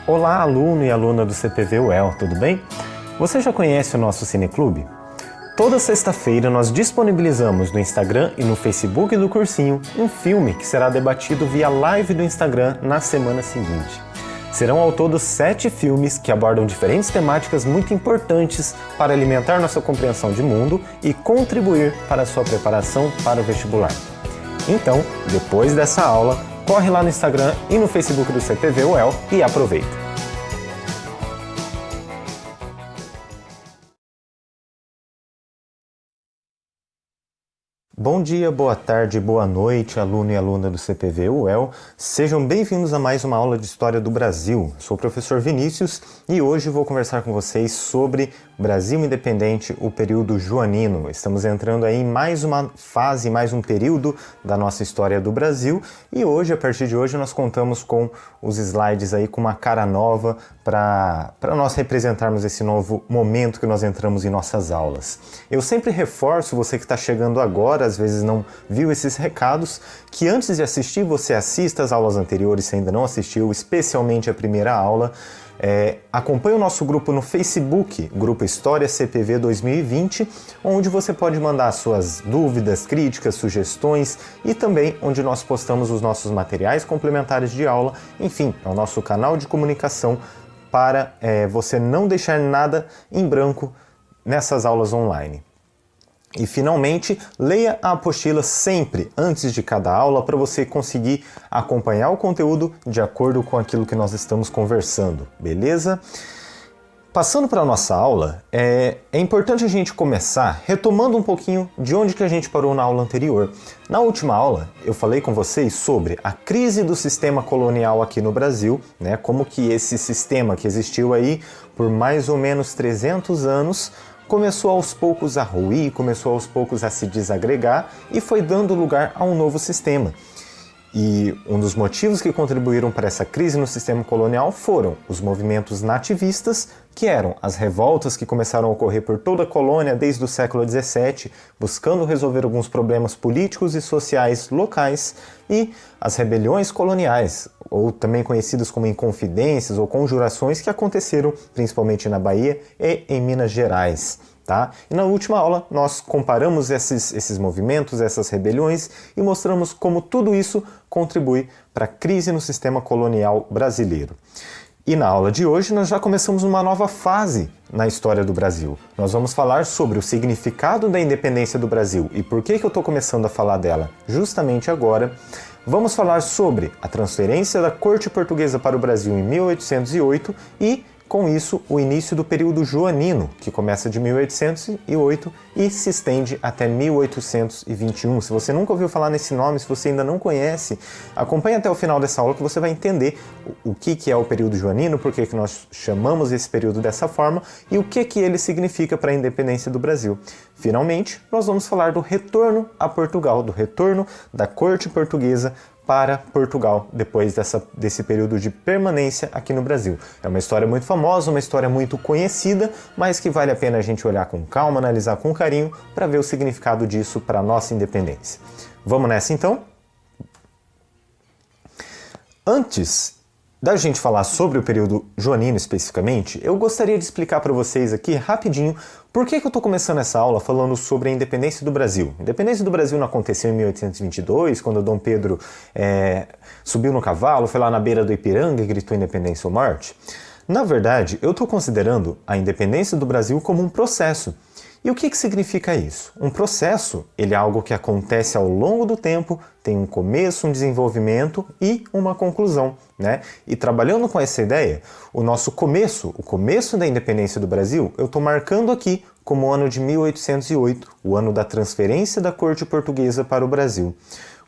Olá, aluno e aluna do CPV UEL, tudo bem? Você já conhece o nosso Cineclube? Toda sexta-feira nós disponibilizamos no Instagram e no Facebook do cursinho um filme que será debatido via live do Instagram na semana seguinte. Serão ao todo 7 filmes que abordam diferentes temáticas muito importantes para alimentar nossa compreensão de mundo e contribuir para a sua preparação para o vestibular. Então, depois dessa aula, corre lá no Instagram e no Facebook do CPV UEL e aproveita! Bom dia, boa tarde, boa noite, aluno e aluna do CPV UEL. Sejam bem-vindos a mais uma aula de História do Brasil. Sou o professor Vinícius e hoje vou conversar com vocês sobre Brasil Independente, o período joanino. Estamos entrando aí em mais uma fase, mais um período da nossa história do Brasil e hoje, a partir de hoje, nós contamos com os slides aí com uma cara nova para nós representarmos esse novo momento que nós entramos em nossas aulas. Eu sempre reforço, você que está chegando agora, às vezes não viu esses recados, que antes de assistir você assista as aulas anteriores se ainda não assistiu, especialmente a primeira aula. Acompanhe o nosso grupo no Facebook, Grupo História CPV 2020, onde você pode mandar suas dúvidas, críticas, sugestões e também onde nós postamos os nossos materiais complementares de aula. Enfim, é o nosso canal de comunicação para você não deixar nada em branco nessas aulas online. E finalmente, leia a apostila sempre antes de cada aula para você conseguir acompanhar o conteúdo de acordo com aquilo que nós estamos conversando, beleza? Passando para a nossa aula, é importante a gente começar retomando um pouquinho de onde que a gente parou na aula anterior. Na última aula, eu falei com vocês sobre a crise do sistema colonial aqui no Brasil, né? Como que esse sistema que existiu aí por mais ou menos 300 anos começou aos poucos a ruir, começou aos poucos a se desagregar e foi dando lugar a um novo sistema. E um dos motivos que contribuíram para essa crise no sistema colonial foram os movimentos nativistas, que eram as revoltas que começaram a ocorrer por toda a colônia desde o século XVII, buscando resolver alguns problemas políticos e sociais locais, e as rebeliões coloniais, ou também conhecidas como inconfidências ou conjurações, que aconteceram principalmente na Bahia e em Minas Gerais. Tá? E na última aula nós comparamos esses movimentos, essas rebeliões e mostramos como tudo isso contribui para a crise no sistema colonial brasileiro. E na aula de hoje nós já começamos uma nova fase na história do Brasil. Nós vamos falar sobre o significado da independência do Brasil e por que eu estou começando a falar dela justamente agora. Vamos falar sobre a transferência da corte portuguesa para o Brasil em 1808 e, com isso, o início do período joanino, que começa de 1808 e se estende até 1821. Se você nunca ouviu falar nesse nome, se você ainda não conhece, acompanhe até o final dessa aula que você vai entender o que é o período joanino, por que nós chamamos esse período dessa forma e o que ele significa para a independência do Brasil. Finalmente, nós vamos falar do retorno a Portugal, do retorno da corte portuguesa para Portugal, depois desse período de permanência aqui no Brasil. É uma história muito famosa, uma história muito conhecida, mas que vale a pena a gente olhar com calma, analisar com carinho, para ver o significado disso para a nossa independência. Vamos nessa então? Antes da gente falar sobre o período joanino especificamente, eu gostaria de explicar para vocês aqui rapidinho por que eu estou começando essa aula falando sobre a independência do Brasil. A independência do Brasil não aconteceu em 1822, quando Dom Pedro subiu no cavalo, foi lá na beira do Ipiranga e gritou independência ou morte. Na verdade, eu estou considerando a independência do Brasil como um processo. E o que significa isso? Um processo, ele é algo que acontece ao longo do tempo, tem um começo, um desenvolvimento e uma conclusão, né? E trabalhando com essa ideia, o nosso começo, o começo da independência do Brasil, eu estou marcando aqui como o ano de 1808, o ano da transferência da corte portuguesa para o Brasil.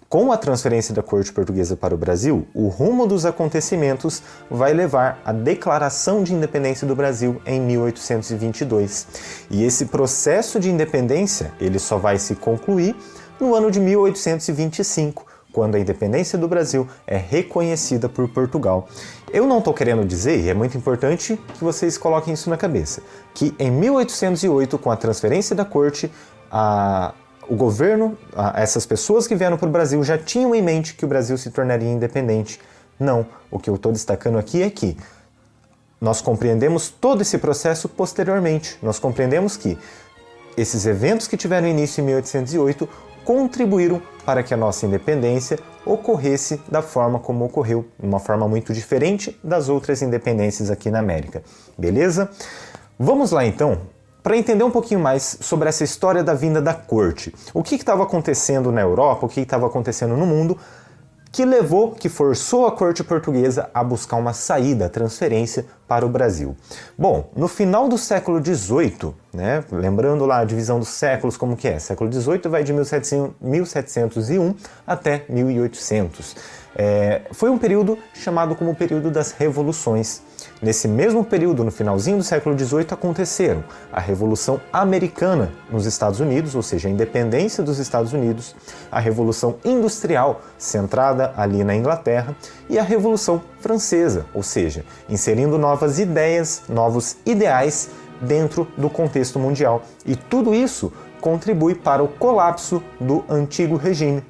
Com a transferência da corte portuguesa para o Brasil, o rumo dos acontecimentos vai levar à Declaração de Independência do Brasil em 1822. E esse processo de independência, ele só vai se concluir no ano de 1825, quando a independência do Brasil é reconhecida por Portugal. Eu não estou querendo dizer, e é muito importante que vocês coloquem isso na cabeça, que em 1808, com a transferência da corte, o governo, essas pessoas que vieram para o Brasil já tinham em mente que o Brasil se tornaria independente. Não, o que eu estou destacando aqui é que nós compreendemos todo esse processo posteriormente. Nós compreendemos que esses eventos que tiveram início em 1808 contribuíram para que a nossa independência ocorresse da forma como ocorreu, uma forma muito diferente das outras independências aqui na América. Beleza? Vamos lá então, para entender um pouquinho mais sobre essa história da vinda da corte. O que estava acontecendo na Europa, o que estava acontecendo no mundo, que forçou a corte portuguesa a buscar uma saída, transferência para o Brasil. Bom, no final do século XVIII, né, lembrando lá a divisão dos séculos como que é, século XVIII vai de 1701 até 1800. Foi um período chamado como período das revoluções. Nesse mesmo período, no finalzinho do século XVIII, aconteceram a Revolução Americana nos Estados Unidos, ou seja, a independência dos Estados Unidos, a Revolução Industrial, centrada ali na Inglaterra, e a Revolução Francesa, ou seja, inserindo novas ideias, novos ideais dentro do contexto mundial. E tudo isso contribui para o colapso do antigo regime.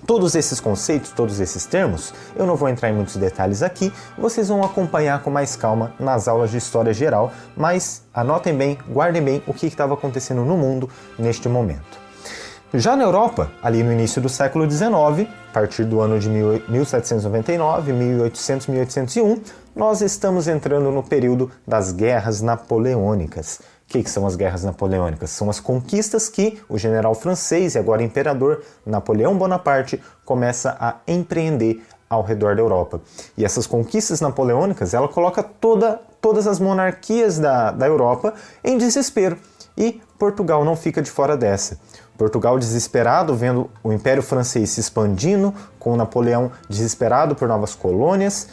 Todos esses conceitos, todos esses termos, eu não vou entrar em muitos detalhes aqui, vocês vão acompanhar com mais calma nas aulas de História Geral, mas anotem bem, guardem bem o que estava acontecendo no mundo neste momento. Já na Europa, ali no início do século XIX, a partir do ano de 1799, 1800, 1801, nós estamos entrando no período das Guerras Napoleônicas. O que são as Guerras Napoleônicas? São as conquistas que o general francês e agora imperador Napoleão Bonaparte começa a empreender ao redor da Europa. E essas conquistas napoleônicas, ela coloca todas as monarquias da Europa em desespero. E Portugal não fica de fora dessa. Portugal desesperado, vendo o Império Francês se expandindo, com Napoleão desesperado por novas colônias,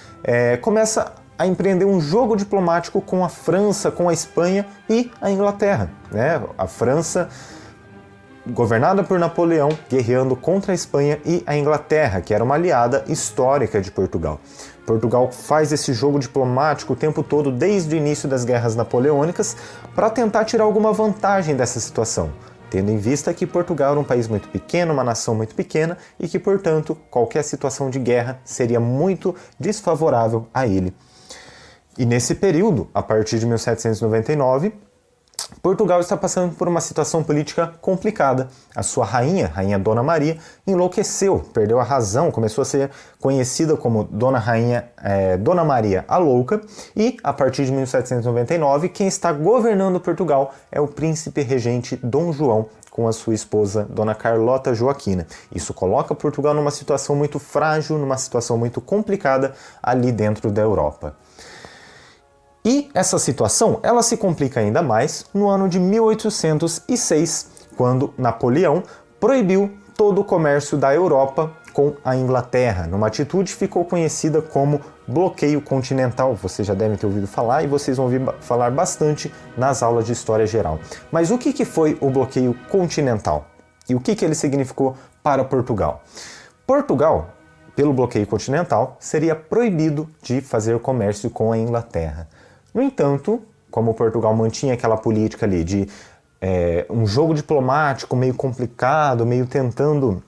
começa a empreender um jogo diplomático com a França, com a Espanha e a Inglaterra, né? A França, governada por Napoleão, guerreando contra a Espanha e a Inglaterra, que era uma aliada histórica de Portugal. Portugal faz esse jogo diplomático o tempo todo, desde o início das Guerras Napoleônicas, para tentar tirar alguma vantagem dessa situação, tendo em vista que Portugal era um país muito pequeno, uma nação muito pequena, e que, portanto, qualquer situação de guerra seria muito desfavorável a ele. E nesse período, a partir de 1799, Portugal está passando por uma situação política complicada. A sua rainha Dona Maria, enlouqueceu, perdeu a razão, começou a ser conhecida como Dona Maria a Louca, e a partir de 1799, quem está governando Portugal é o príncipe regente Dom João, com a sua esposa Dona Carlota Joaquina. Isso coloca Portugal numa situação muito frágil, numa situação muito complicada ali dentro da Europa. E essa situação, ela se complica ainda mais no ano de 1806, quando Napoleão proibiu todo o comércio da Europa com a Inglaterra, numa atitude que ficou conhecida como bloqueio continental. Vocês já devem ter ouvido falar e vocês vão ouvir falar bastante nas aulas de História Geral. Mas o que foi o bloqueio continental? E o que ele significou para Portugal? Portugal, pelo bloqueio continental, seria proibido de fazer comércio com a Inglaterra. No entanto, como Portugal mantinha aquela política ali de um jogo diplomático meio complicado, meio tentando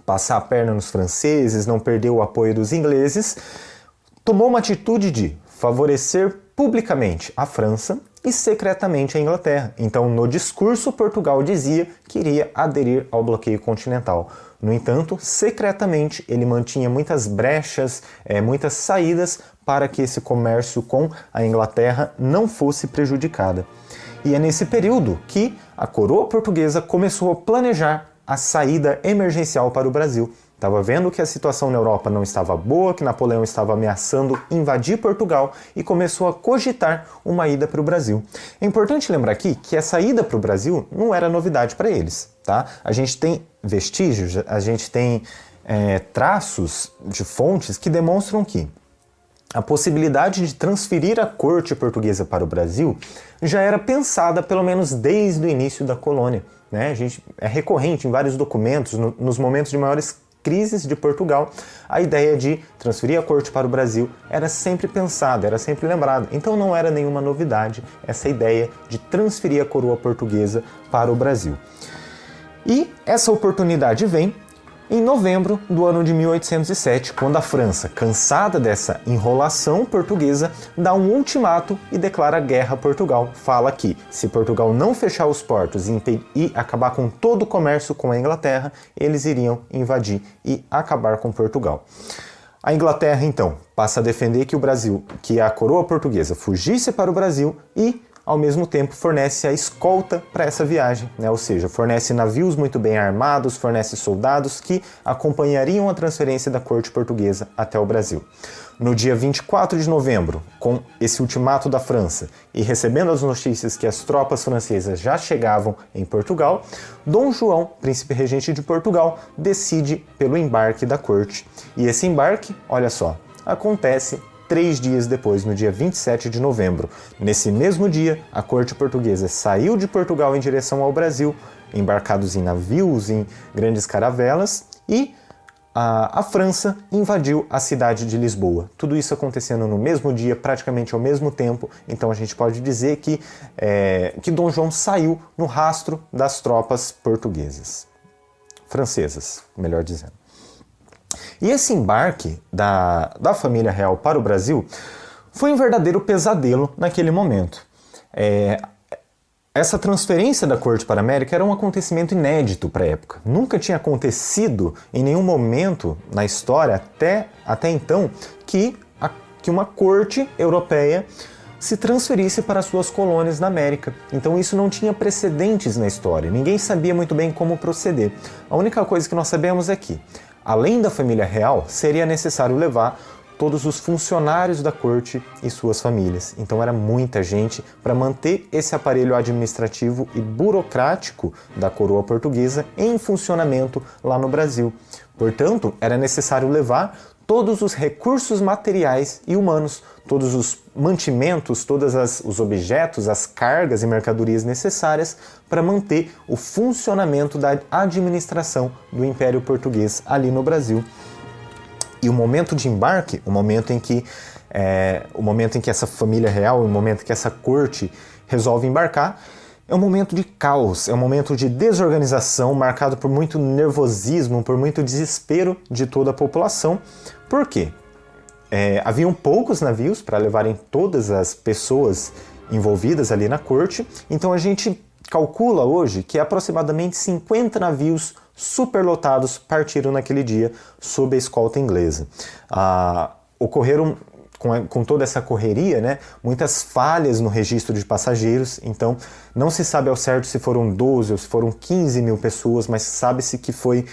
passar a perna nos franceses, não perder o apoio dos ingleses, tomou uma atitude de favorecer publicamente a França e secretamente a Inglaterra. Então, no discurso, Portugal dizia que iria aderir ao bloqueio continental. No entanto, secretamente, ele mantinha muitas brechas, muitas saídas para que esse comércio com a Inglaterra não fosse prejudicada. E é nesse período que a coroa portuguesa começou a planejar a saída emergencial para o Brasil. Estava vendo que a situação na Europa não estava boa, que Napoleão estava ameaçando invadir Portugal e começou a cogitar uma ida para o Brasil. É importante lembrar aqui que essa ida para o Brasil não era novidade para eles, tá? A gente tem vestígios, a gente tem traços de fontes que demonstram que a possibilidade de transferir a corte portuguesa para o Brasil já era pensada pelo menos desde o início da colônia, né? É recorrente em vários documentos, nos momentos de maiores crises de Portugal, a ideia de transferir a corte para o Brasil era sempre pensada, era sempre lembrada. Então não era nenhuma novidade essa ideia de transferir a coroa portuguesa para o Brasil. E essa oportunidade vem em novembro do ano de 1807, quando a França, cansada dessa enrolação portuguesa, dá um ultimato e declara guerra a Portugal. Fala que, se Portugal não fechar os portos e acabar com todo o comércio com a Inglaterra, eles iriam invadir e acabar com Portugal. A Inglaterra, então, passa a defender que a coroa portuguesa fugisse para o Brasil e, ao mesmo tempo, fornece a escolta para essa viagem, né? Ou seja, fornece navios muito bem armados, fornece soldados que acompanhariam a transferência da corte portuguesa até o Brasil. No dia 24 de novembro, com esse ultimato da França e recebendo as notícias que as tropas francesas já chegavam em Portugal, Dom João, príncipe regente de Portugal, decide pelo embarque da corte. E esse embarque, olha só, acontece 3 dias depois, no dia 27 de novembro. Nesse mesmo dia, a corte portuguesa saiu de Portugal em direção ao Brasil, embarcados em navios, em grandes caravelas, e a França invadiu a cidade de Lisboa. Tudo isso acontecendo no mesmo dia, praticamente ao mesmo tempo, então a gente pode dizer que Dom João saiu no rastro das tropas portuguesas. Francesas, melhor dizendo. E esse embarque da família real para o Brasil foi um verdadeiro pesadelo naquele momento. Essa transferência da corte para a América era um acontecimento inédito para a época. Nunca tinha acontecido em nenhum momento na história, até então, que uma corte europeia se transferisse para suas colônias na América. Então isso não tinha precedentes na história. Ninguém sabia muito bem como proceder. A única coisa que nós sabemos é que, além da família real, seria necessário levar todos os funcionários da corte e suas famílias. Então era muita gente para manter esse aparelho administrativo e burocrático da coroa portuguesa em funcionamento lá no Brasil. Portanto, era necessário levar todos os recursos materiais e humanos, todos os mantimentos, todos os objetos, as cargas e mercadorias necessárias para manter o funcionamento da administração do Império Português ali no Brasil. E o momento de embarque, o momento em que essa família real, o momento em que essa corte resolve embarcar, é um momento de caos, é um momento de desorganização marcado por muito nervosismo, por muito desespero de toda a população. Por quê? Haviam poucos navios para levarem todas as pessoas envolvidas ali na corte, então a gente calcula hoje que aproximadamente 50 navios superlotados partiram naquele dia sob a escolta inglesa. Ocorreram, com toda essa correria, né, muitas falhas no registro de passageiros, então não se sabe ao certo se foram 12 ou se foram 15 mil pessoas, mas sabe-se que foi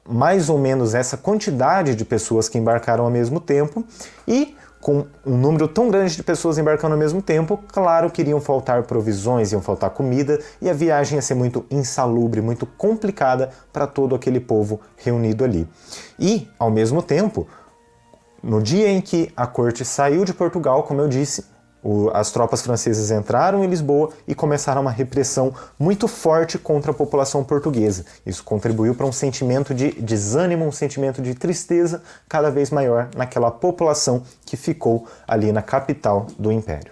mais ou menos essa quantidade de pessoas que embarcaram ao mesmo tempo, e com um número tão grande de pessoas embarcando ao mesmo tempo, claro que iriam faltar provisões, iam faltar comida, e a viagem ia ser muito insalubre, muito complicada para todo aquele povo reunido ali. E, ao mesmo tempo, no dia em que a corte saiu de Portugal, como eu disse, as tropas francesas entraram em Lisboa e começaram uma repressão muito forte contra a população portuguesa. Isso contribuiu para um sentimento de desânimo, um sentimento de tristeza cada vez maior naquela população que ficou ali na capital do Império.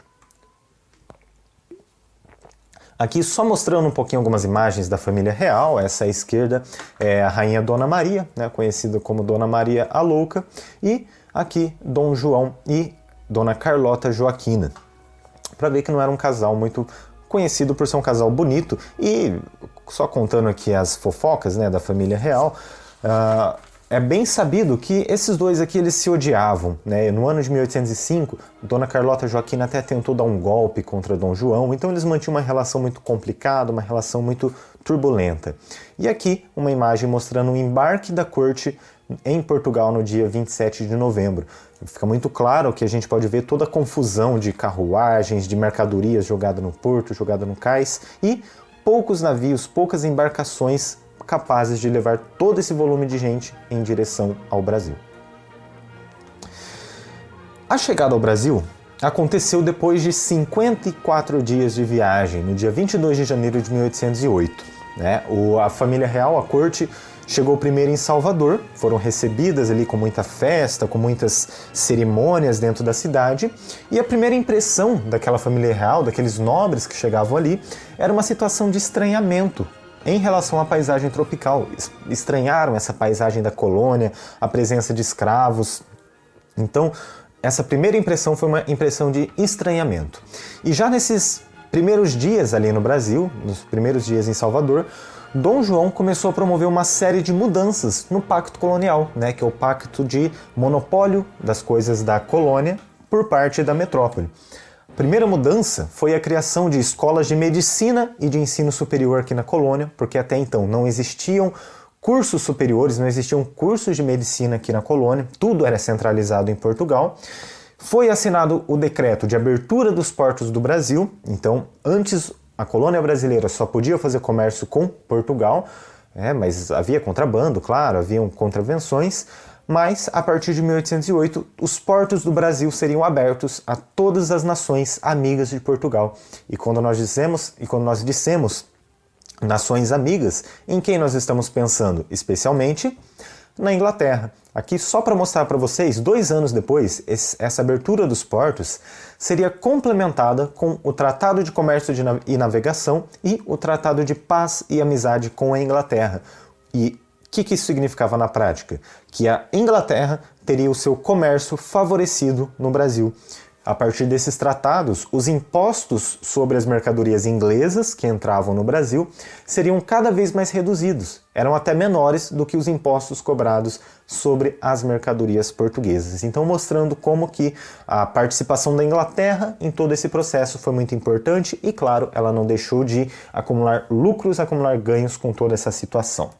Aqui só mostrando um pouquinho algumas imagens da família real. Essa à esquerda é a rainha Dona Maria, né, conhecida como Dona Maria a Louca, e aqui Dom João e Dona Carlota Joaquina, para ver que não era um casal muito conhecido por ser um casal bonito. E só contando aqui as fofocas, né, da família real, é bem sabido que esses dois aqui eles se odiavam, né? No ano de 1805, Dona Carlota Joaquina até tentou dar um golpe contra Dom João, então eles mantinham uma relação muito complicada, uma relação muito turbulenta. E aqui uma imagem mostrando o embarque da corte em Portugal no dia 27 de novembro. Fica muito claro que a gente pode ver toda a confusão de carruagens, de mercadorias jogada no porto, jogada no cais, e poucos navios, poucas embarcações capazes de levar todo esse volume de gente em direção ao Brasil. A chegada ao Brasil aconteceu depois de 54 dias de viagem, no dia 22 de janeiro de 1808. Né? A família real, a corte, chegou primeiro em Salvador, foram recebidas ali com muita festa, com muitas cerimônias dentro da cidade, e a primeira impressão daquela família real, daqueles nobres que chegavam ali, era uma situação de estranhamento. em relação à paisagem tropical. Estranharam essa paisagem da colônia, a presença de escravos. Então, essa primeira impressão foi uma impressão de estranhamento. E já nesses primeiros dias ali no Brasil, nos primeiros dias em Salvador, Dom João começou a promover uma série de mudanças no Pacto Colonial, que é o pacto de monopólio das coisas da colônia por parte da metrópole. A primeira mudança foi a criação de escolas de medicina e de ensino superior aqui na colônia, porque até então não existiam cursos superiores, não existiam cursos de medicina aqui na colônia, tudo era centralizado em Portugal. Foi assinado o decreto de abertura dos portos do Brasil, então antes a colônia brasileira só podia fazer comércio com Portugal, mas havia contrabando, claro, haviam contravenções, mas a partir de 1808 os portos do Brasil seriam abertos a todas as nações amigas de Portugal. E quando nós dissemos nações amigas, em quem nós estamos pensando? Especialmente na Inglaterra. Aqui, só para mostrar para vocês, 2 anos depois, essa abertura dos portos seria complementada com o Tratado de Comércio e Navegação e o Tratado de Paz e Amizade com a Inglaterra. E o que isso significava na prática? Que a Inglaterra teria o seu comércio favorecido no Brasil. A partir desses tratados, os impostos sobre as mercadorias inglesas que entravam no Brasil seriam cada vez mais reduzidos, eram até menores do que os impostos cobrados sobre as mercadorias portuguesas. Então, mostrando como que a participação da Inglaterra em todo esse processo foi muito importante e, claro, ela não deixou de acumular lucros, acumular ganhos com toda essa situação.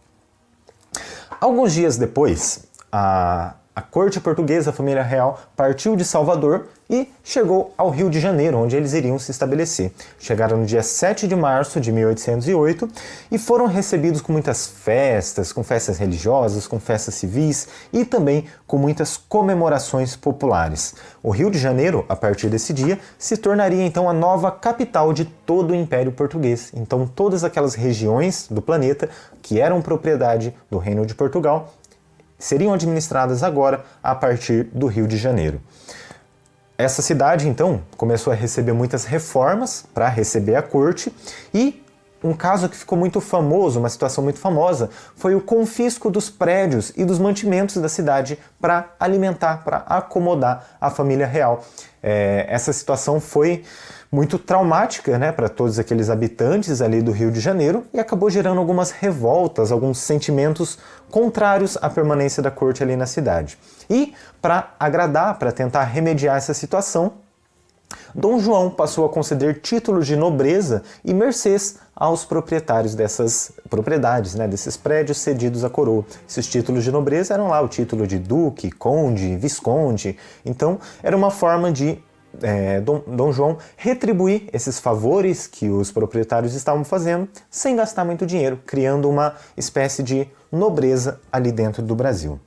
Alguns dias depois, a corte portuguesa, a família real, partiu de Salvador e chegou ao Rio de Janeiro, onde eles iriam se estabelecer. Chegaram no dia 7 de março de 1808 e foram recebidos com muitas festas, com festas religiosas, com festas civis e também com muitas comemorações populares. O Rio de Janeiro, a partir desse dia, se tornaria então a nova capital de todo o Império Português. Então todas aquelas regiões do planeta que eram propriedade do Reino de Portugal seriam administradas agora a partir do Rio de Janeiro. Essa cidade, então, começou a receber muitas reformas para receber a corte e um caso que ficou muito famoso, uma situação muito famosa, foi o confisco dos prédios e dos mantimentos da cidade para alimentar, para acomodar a família real. Essa situação foi muito traumática, para todos aqueles habitantes ali do Rio de Janeiro e acabou gerando algumas revoltas, alguns sentimentos contrários à permanência da corte ali na cidade. E para agradar, para tentar remediar essa situação, Dom João passou a conceder títulos de nobreza e mercês aos proprietários dessas propriedades, desses prédios cedidos à coroa. Esses títulos de nobreza eram lá o título de duque, conde, visconde. Então era uma forma de Dom João retribuir esses favores que os proprietários estavam fazendo sem gastar muito dinheiro, criando uma espécie de nobreza ali dentro do Brasil.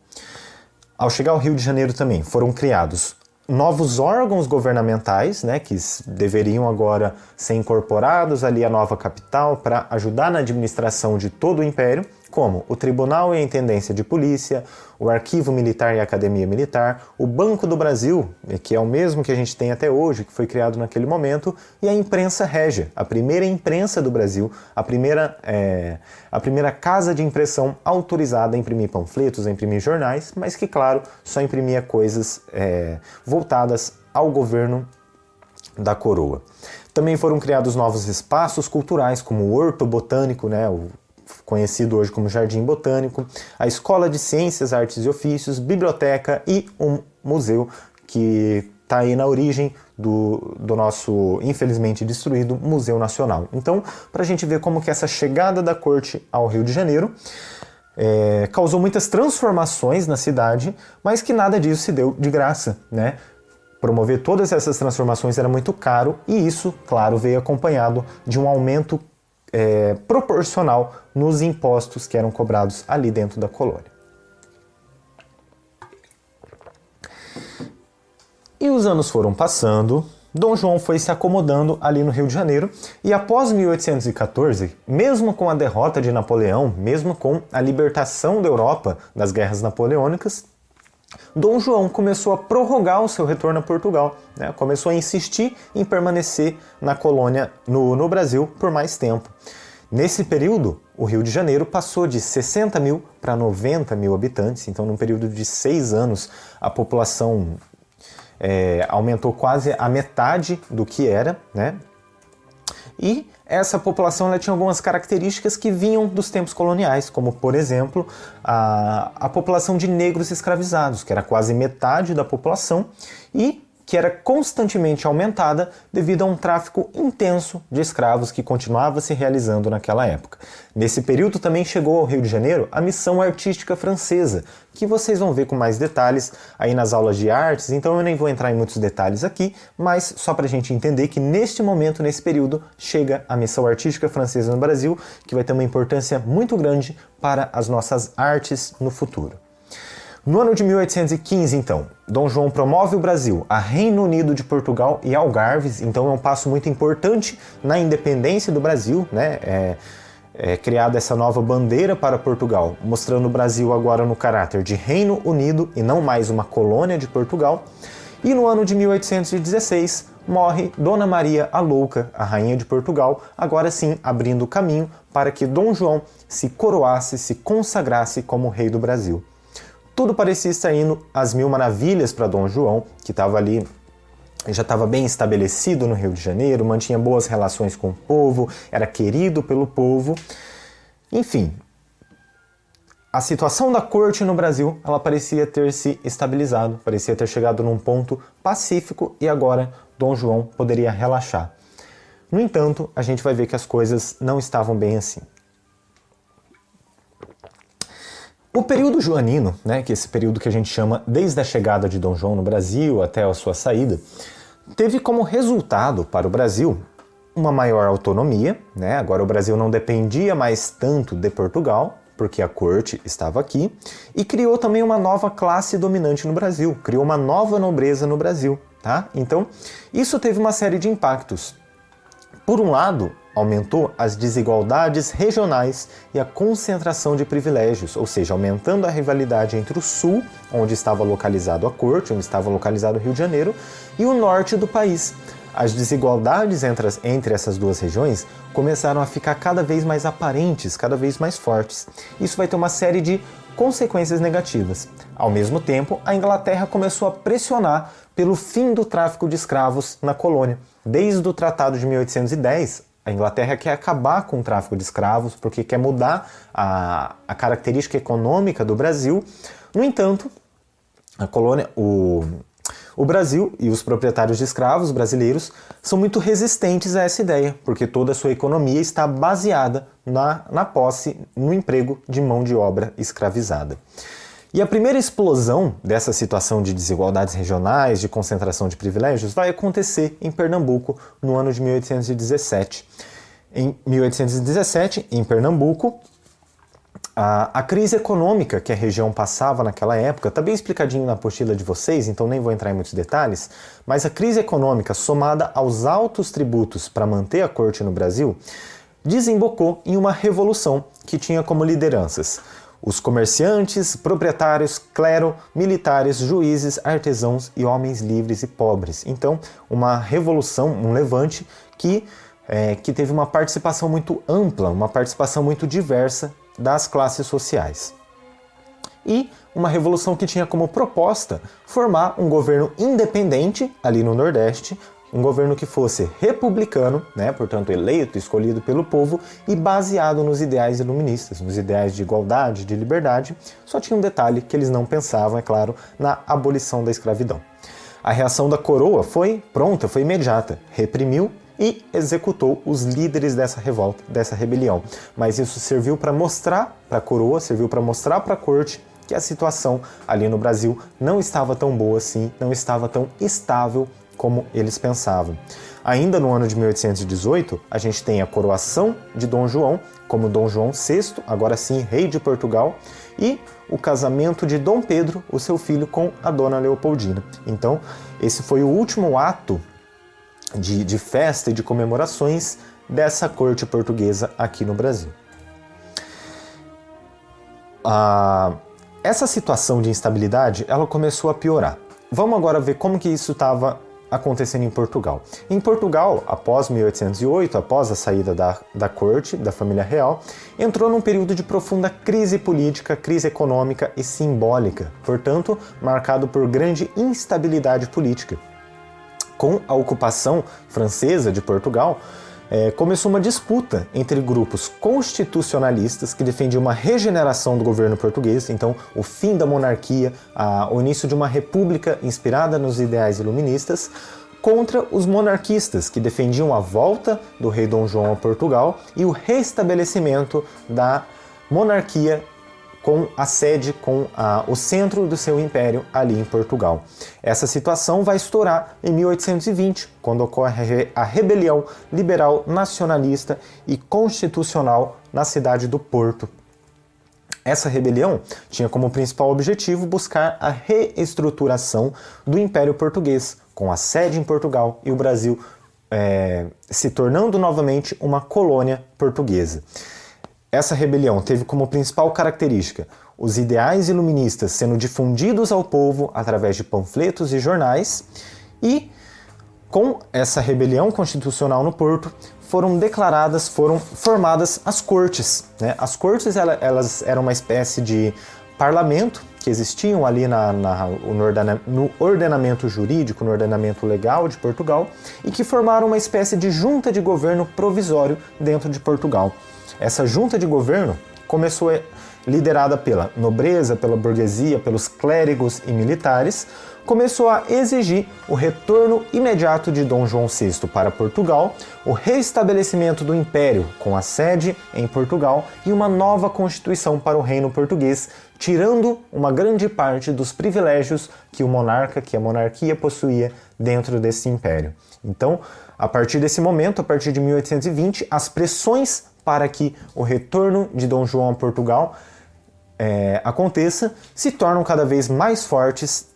Ao chegar ao Rio de Janeiro também foram criados novos órgãos governamentais, que deveriam agora ser incorporados ali à nova capital para ajudar na administração de todo o Império, como o Tribunal e a Intendência de Polícia, o Arquivo Militar e a Academia Militar, o Banco do Brasil, que é o mesmo que a gente tem até hoje, que foi criado naquele momento, e a Imprensa Régia, a primeira imprensa do Brasil, a primeira casa de impressão autorizada a imprimir panfletos, a imprimir jornais, mas que, claro, só imprimia coisas voltadas ao governo da coroa. Também foram criados novos espaços culturais, como o Horto Botânico, conhecido hoje como Jardim Botânico, a Escola de Ciências, Artes e Ofícios, biblioteca e um museu que está aí na origem do nosso, infelizmente destruído, Museu Nacional. Então, para a gente ver como que essa chegada da corte ao Rio de Janeiro causou muitas transformações na cidade, mas que nada disso se deu de graça, Promover todas essas transformações era muito caro e isso, claro, veio acompanhado de um aumento proporcional nos impostos que eram cobrados ali dentro da colônia. E os anos foram passando, Dom João foi se acomodando ali no Rio de Janeiro e após 1814, mesmo com a derrota de Napoleão, mesmo com a libertação da Europa das guerras napoleônicas, Dom João começou a prorrogar o seu retorno a Portugal, começou a insistir em permanecer na colônia no Brasil por mais tempo. Nesse período, o Rio de Janeiro passou de 60 mil para 90 mil habitantes, então num período de 6 anos a população aumentou quase a metade do que era, né? E essa população ela tinha algumas características que vinham dos tempos coloniais, como, por exemplo, a população de negros escravizados, que era quase metade da população e que era constantemente aumentada devido a um tráfico intenso de escravos que continuava se realizando naquela época. Nesse período também chegou ao Rio de Janeiro a missão artística francesa, que vocês vão ver com mais detalhes aí nas aulas de artes, então eu nem vou entrar em muitos detalhes aqui, mas só para a gente entender que neste momento, nesse período, chega a missão artística francesa no Brasil, que vai ter uma importância muito grande para as nossas artes no futuro. No ano de 1815, então, Dom João promove o Brasil a Reino Unido de Portugal e Algarves, então é um passo muito importante na independência do Brasil, né? É criada essa nova bandeira para Portugal, mostrando o Brasil agora no caráter de Reino Unido e não mais uma colônia de Portugal. E no ano de 1816, morre Dona Maria a Louca, a rainha de Portugal, agora sim abrindo o caminho para que Dom João se coroasse, se consagrasse como rei do Brasil. Tudo parecia estar indo às mil maravilhas para Dom João, que estava ali, já estava bem estabelecido no Rio de Janeiro, mantinha boas relações com o povo, era querido pelo povo. Enfim, a situação da corte no Brasil, ela parecia ter se estabilizado, parecia ter chegado num ponto pacífico e agora Dom João poderia relaxar. No entanto, a gente vai ver que as coisas não estavam bem assim. O período joanino, né, que é esse período que a gente chama desde a chegada de Dom João no Brasil até a sua saída, teve como resultado para o Brasil uma maior autonomia, né? Agora o Brasil não dependia mais tanto de Portugal, porque a corte estava aqui, e criou também uma nova classe dominante no Brasil, criou uma nova nobreza no Brasil, tá? Então, isso teve uma série de impactos. Por um lado, aumentou as desigualdades regionais e a concentração de privilégios, ou seja, aumentando a rivalidade entre o sul, onde estava localizado a corte, onde estava localizado o Rio de Janeiro, e o norte do país. As desigualdades entre essas duas regiões começaram a ficar cada vez mais aparentes, cada vez mais fortes. Isso vai ter uma série de consequências negativas. Ao mesmo tempo, a Inglaterra começou a pressionar pelo fim do tráfico de escravos na colônia. Desde o Tratado de 1810, a Inglaterra quer acabar com o tráfico de escravos porque quer mudar a característica econômica do Brasil. No entanto, o Brasil e os proprietários de escravos brasileiros são muito resistentes a essa ideia, porque toda a sua economia está baseada na posse, no emprego de mão de obra escravizada. E a primeira explosão dessa situação de desigualdades regionais, de concentração de privilégios, vai acontecer em Pernambuco no ano de 1817. Em 1817, em Pernambuco, a crise econômica que a região passava naquela época, está bem explicadinho na apostila de vocês, então nem vou entrar em muitos detalhes, mas a crise econômica somada aos altos tributos para manter a corte no Brasil, desembocou em uma revolução que tinha como lideranças os comerciantes, proprietários, clero, militares, juízes, artesãos e homens livres e pobres. Então, uma revolução, um levante que teve uma participação muito ampla, uma participação muito diversa das classes sociais. E uma revolução que tinha como proposta formar um governo independente ali no Nordeste, um governo que fosse republicano, né, portanto eleito, escolhido pelo povo e baseado nos ideais iluministas, nos ideais de igualdade, de liberdade. Só tinha um detalhe que eles não pensavam, é claro, na abolição da escravidão. A reação da coroa foi pronta, foi imediata, reprimiu e executou os líderes dessa revolta, dessa rebelião. Mas isso serviu para mostrar para a coroa, serviu para mostrar para a corte que a situação ali no Brasil não estava tão boa assim, não estava tão estável como eles pensavam. Ainda no ano de 1818, a gente tem a coroação de Dom João, como Dom João VI, agora sim rei de Portugal, e o casamento de Dom Pedro, o seu filho, com a Dona Leopoldina. Então, esse foi o último ato de festa e de comemorações dessa corte portuguesa aqui no Brasil. Essa situação de instabilidade, ela começou a piorar. Vamos agora ver como que isso estava acontecendo em Portugal? Em Portugal, após 1808, após a saída da corte, da família real, entrou num período de profunda crise política, crise econômica e simbólica, portanto, marcado por grande instabilidade política. Com a ocupação francesa de Portugal, começou uma disputa entre grupos constitucionalistas que defendiam uma regeneração do governo português, então o fim da monarquia, o início de uma república inspirada nos ideais iluministas, contra os monarquistas que defendiam a volta do rei Dom João a Portugal e o restabelecimento da monarquia com a sede, o centro do seu império ali em Portugal. Essa situação vai estourar em 1820, quando ocorre a rebelião liberal, nacionalista e constitucional na cidade do Porto. Essa rebelião tinha como principal objetivo buscar a reestruturação do Império Português, com a sede em Portugal e o Brasil se tornando novamente uma colônia portuguesa. Essa rebelião teve como principal característica os ideais iluministas sendo difundidos ao povo através de panfletos e jornais, e com essa rebelião constitucional no Porto foram formadas as cortes. As cortes elas eram uma espécie de parlamento que existiam ali no ordenamento jurídico, no ordenamento legal de Portugal, e que formaram uma espécie de junta de governo provisório dentro de Portugal. Essa junta de governo começou liderada pela nobreza, pela burguesia, pelos clérigos e militares, começou a exigir o retorno imediato de Dom João VI para Portugal, o restabelecimento do Império com a sede em Portugal e uma nova constituição para o reino português, tirando uma grande parte dos privilégios que o monarca, que a monarquia possuía dentro desse império. Então, a partir desse momento, a partir de 1820, as pressões para que o retorno de Dom João a Portugal aconteça se tornam cada vez mais fortes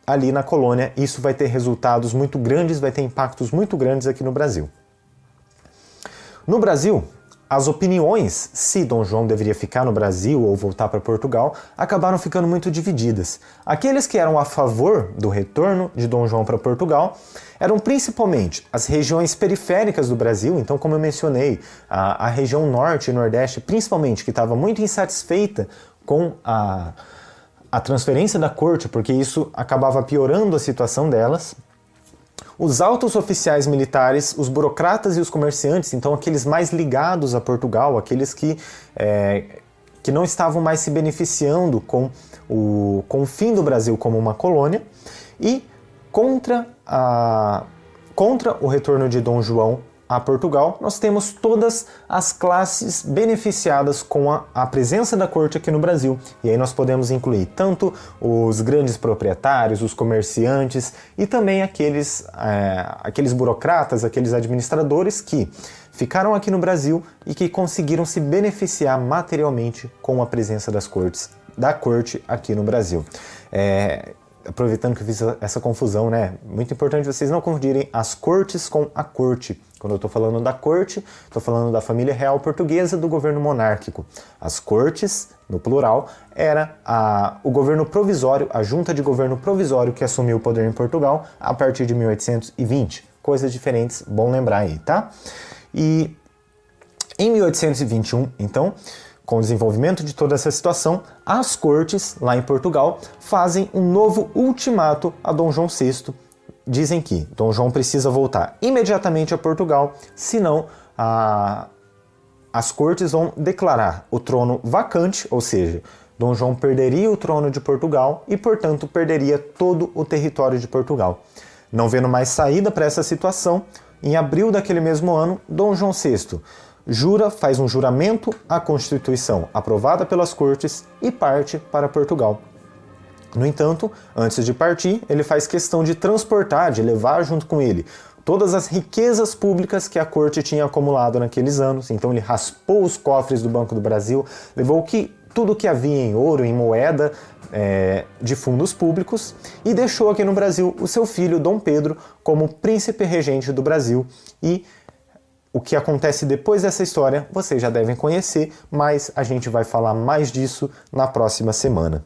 ali na colônia. Isso vai ter resultados muito grandes, vai ter impactos muito grandes aqui no Brasil. No Brasil, as opiniões se Dom João deveria ficar no Brasil ou voltar para Portugal acabaram ficando muito divididas. Aqueles que eram a favor do retorno de Dom João para Portugal eram principalmente as regiões periféricas do Brasil, então, como eu mencionei, a região norte e nordeste, principalmente, que estava muito insatisfeita com a transferência da corte, porque isso acabava piorando a situação delas. Os altos oficiais militares, os burocratas e os comerciantes, então aqueles mais ligados a Portugal, aqueles que não estavam mais se beneficiando com o fim do Brasil como uma colônia, e contra o retorno de Dom João a Portugal, nós temos todas as classes beneficiadas com a presença da corte aqui no Brasil. E aí nós podemos incluir tanto os grandes proprietários, os comerciantes e também aqueles burocratas, aqueles administradores que ficaram aqui no Brasil e que conseguiram se beneficiar materialmente com a presença da corte aqui no Brasil. Aproveitando que eu fiz essa confusão, muito importante vocês não confundirem as cortes com a corte. Quando eu estou falando da corte, estou falando da família real portuguesa, do governo monárquico. As cortes, no plural, era o governo provisório, a junta de governo provisório que assumiu o poder em Portugal a partir de 1820. Coisas diferentes, bom lembrar aí, tá? E em 1821, então, com o desenvolvimento de toda essa situação, as cortes, lá em Portugal, fazem um novo ultimato a Dom João VI. Dizem que Dom João precisa voltar imediatamente a Portugal, senão as cortes vão declarar o trono vacante, ou seja, Dom João perderia o trono de Portugal e, portanto, perderia todo o território de Portugal. Não vendo mais saída para essa situação, em abril daquele mesmo ano, Dom João VI faz um juramento à Constituição aprovada pelas cortes e parte para Portugal. No entanto, antes de partir, ele faz questão de transportar, de levar junto com ele todas as riquezas públicas que a corte tinha acumulado naqueles anos. Então ele raspou os cofres do Banco do Brasil, levou tudo que havia em ouro, em moeda, de fundos públicos, e deixou aqui no Brasil o seu filho, Dom Pedro, como príncipe regente do Brasil. E o que acontece depois dessa história, vocês já devem conhecer, mas a gente vai falar mais disso na próxima semana.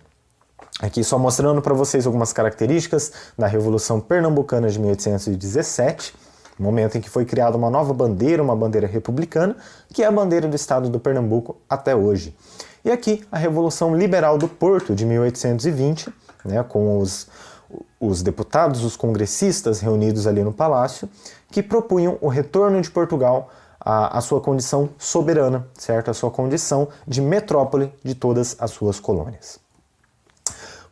Aqui só mostrando para vocês algumas características da Revolução Pernambucana de 1817, momento em que foi criada uma nova bandeira, uma bandeira republicana, que é a bandeira do estado do Pernambuco até hoje. E aqui a Revolução Liberal do Porto de 1820, né, com os deputados, os congressistas reunidos ali no palácio, que propunham o retorno de Portugal à sua condição soberana, certo? A sua condição de metrópole de todas as suas colônias.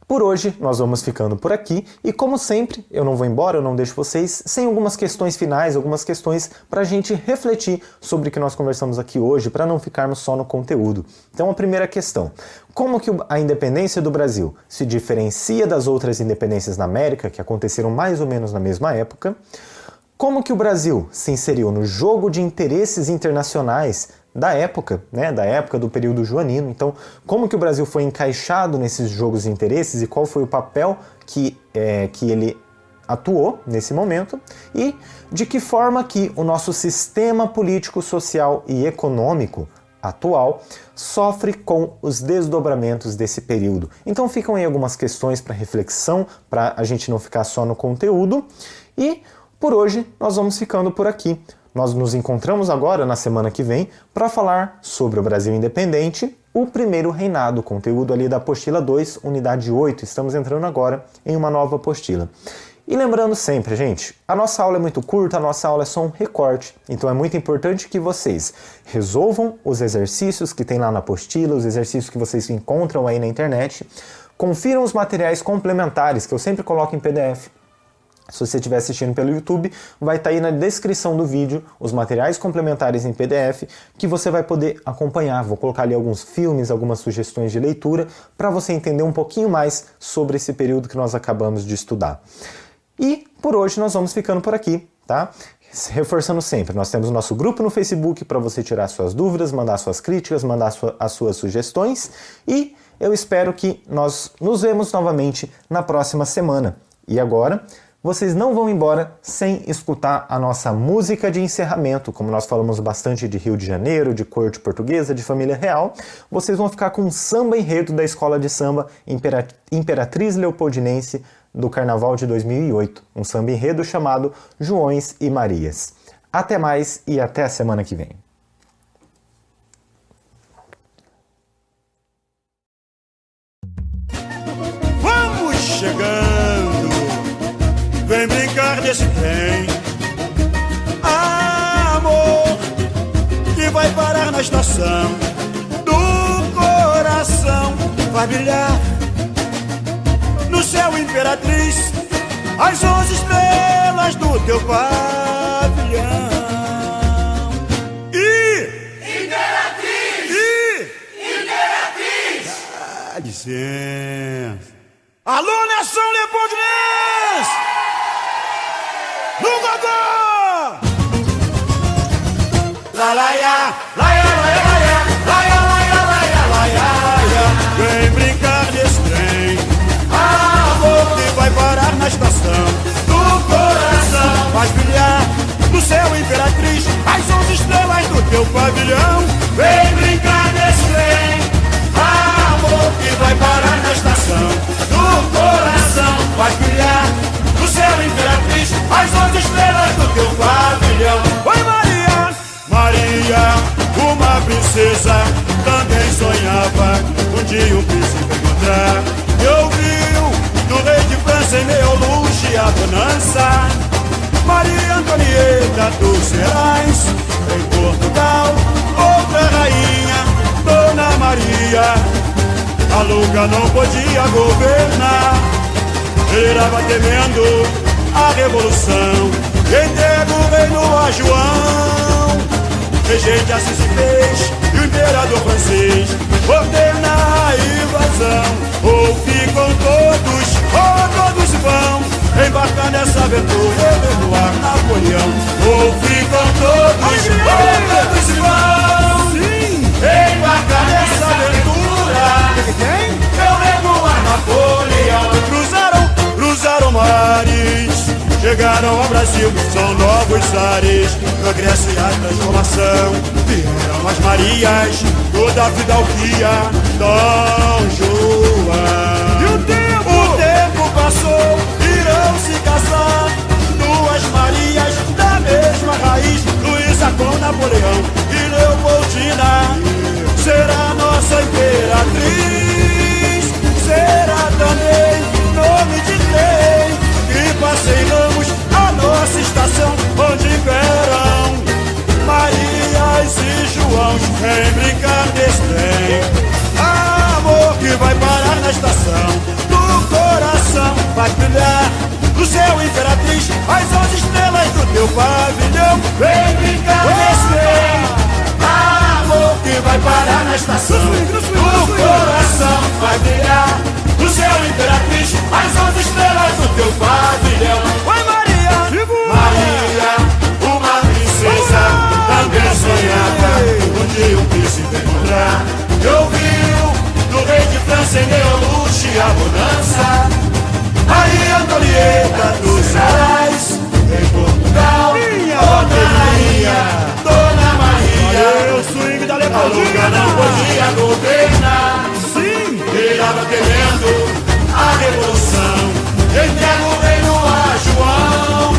Por hoje, nós vamos ficando por aqui e, como sempre, eu não vou embora, eu não deixo vocês sem algumas questões finais, algumas questões para a gente refletir sobre o que nós conversamos aqui hoje, para não ficarmos só no conteúdo. Então, a primeira questão: como que a independência do Brasil se diferencia das outras independências na América, que aconteceram mais ou menos na mesma época? Como que o Brasil se inseriu no jogo de interesses internacionais da época, né, da época do período joanino? Então, como que o Brasil foi encaixado nesses jogos de interesses e qual foi o papel que ele atuou nesse momento? E de que forma que o nosso sistema político, social e econômico atual sofre com os desdobramentos desse período? Então ficam aí algumas questões para reflexão, para a gente não ficar só no conteúdo. E por hoje nós vamos ficando por aqui. Nós nos encontramos agora na semana que vem para falar sobre o Brasil independente, o primeiro reinado, conteúdo ali da apostila 2, unidade 8. Estamos entrando agora em uma nova apostila. E lembrando sempre, gente, a nossa aula é muito curta, a nossa aula é só um recorte, então é muito importante que vocês resolvam os exercícios que tem lá na apostila, os exercícios que vocês encontram aí na internet, confiram os materiais complementares que eu sempre coloco em PDF. Se você estiver assistindo pelo YouTube, vai estar aí na descrição do vídeo os materiais complementares em PDF que você vai poder acompanhar. Vou colocar ali alguns filmes, algumas sugestões de leitura para você entender um pouquinho mais sobre esse período que nós acabamos de estudar. E por hoje nós vamos ficando por aqui, tá? Reforçando sempre, nós temos o nosso grupo no Facebook para você tirar suas dúvidas, mandar suas críticas, mandar as suas sugestões e eu espero que nós nos vemos novamente na próxima semana. E agora, vocês não vão embora sem escutar a nossa música de encerramento. Como nós falamos bastante de Rio de Janeiro, de corte portuguesa, de família real, vocês vão ficar com um samba enredo da Escola de Samba Imperatriz Leopoldinense do Carnaval de 2008. Um samba enredo chamado Joões e Marias. Até mais e até a semana que vem. Vamos chegando! Vem brincar desse trem, amor, que vai parar na estação do coração. Vai brilhar no céu, Imperatriz, as 11 estrelas do teu pavilhão. Imperatriz! Imperatriz! Dá licença. Alô, nação leopoldinense! No gogó! La la ya, la ya, la ya, la ya, la ya, la ya, la ya, la ya, ya. Vem brincar desse trem, amor, que vai parar na estação do coração. Faz brilhar no céu, Imperatriz, as 11 estrelas do teu pavilhão. Vem brincar desse trem, amor, que vai parar na estação do coração. Faz brilhar no céu, Imperatriz, as 11 estrelas do teu pavilhão. Oi, Maria, Maria, uma princesa, também sonhava um dia um príncipe encontrar. E ouviu do rei de França em meio ao luxo e a bonança. Maria Antonieta dos Cerais, em Portugal, outra rainha, Dona Maria. A louca não podia governar, ele estava temendo a revolução. E entrega o reino a João, regente assim se fez, e o imperador francês ordena a invasão. Ou ficam todos, ou todos vão embarcar nessa aventura e perdoar Napoleão. Ou ficam todos, ou todos vão embarcar nessa aventura. Eu levo a Napoleão. Cruzaram mares, chegaram ao Brasil, são novos ares, progresso e a transformação. Vieram as Marias, toda a fidalguia, Dom João. Napoleão e Leopoldina. Será nossa imperatriz, será também nome de rei. E passeamos a nossa estação, onde imperam Marias e Joãos. Vem brincar desse trem, amor que vai parar na estação. Do coração vai brilhar no céu, imperatriz, as 11 estrelas do teu pavilhão. Vem brincar desse trem, amor que vai parar na estação. Do coração vai brilhar no céu, imperatriz, as 11 estrelas do teu pavilhão. Oi, Maria! Maria, uma princesa também sonhada, onde um príncipe encontrar. E ouviu do rei de França em Neoluche a bonança. Maria Antonieta dos Arais, em Portugal, Dona Rainha, Dona Maria. O swing da Leopoldina não podia governar. Sim, virava temendo a revolução. Entrega o reino a João.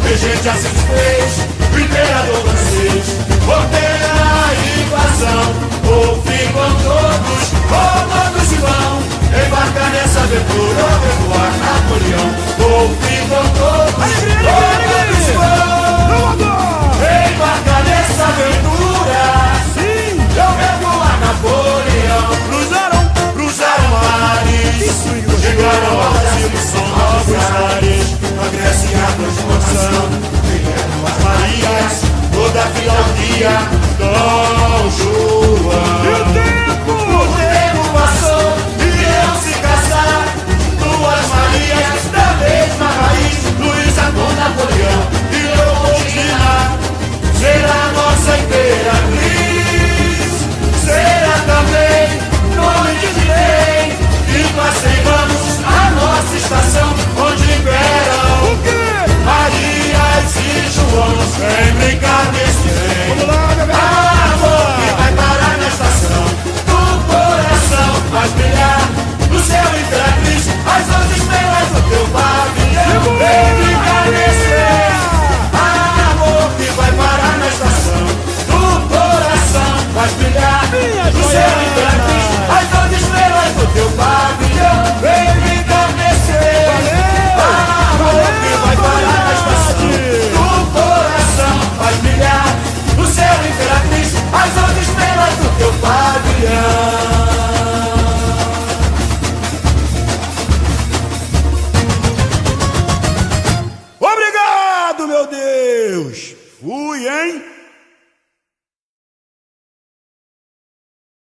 Regente assim fez o imperador francês. Ordena a invasão. Ou ficam todos, ou todos vão. Embarca nessa aventura, revoar Napoleão. Ou ficam todos, ou todos vão. Embarca nessa aventura, sim, eu revoar Napoleão. Cruzaram mares, chegaram ao Brasil e são novos ares. A Grécia e a transformação, vieram as Marias, toda a fidalguia.